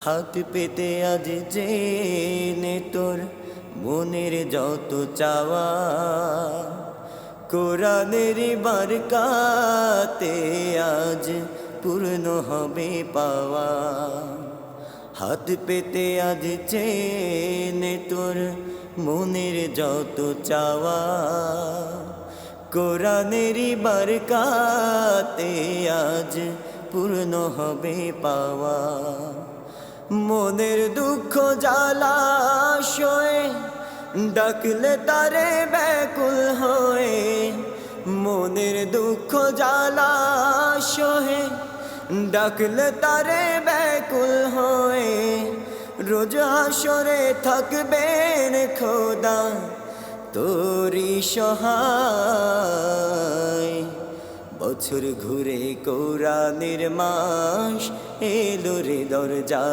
হাত পেতে আজ জেনে তোর মনের যত চাওয়া, কোরআনের বারকাতে আজ পূর্ণ হবে পাওয়া। হাত পেতে আজ জেনে তোর মনের যত চাওয়া, কোরআনের বারকাতে আজ পূর্ণ হবে পাওয়া। মনের দুঃখ জ্বালা সয়ে ডাকলে তারে ব্যাকুল হয়ে, মনের দুঃখ জ্বালা সহে ডাকলে তারে ব্যাকুল হয়ে, রোজ হাসরে থাকবেন খোদা তোরি সহায়। বছর ঘুরে কোরআনের মাস এলো রে দরজা।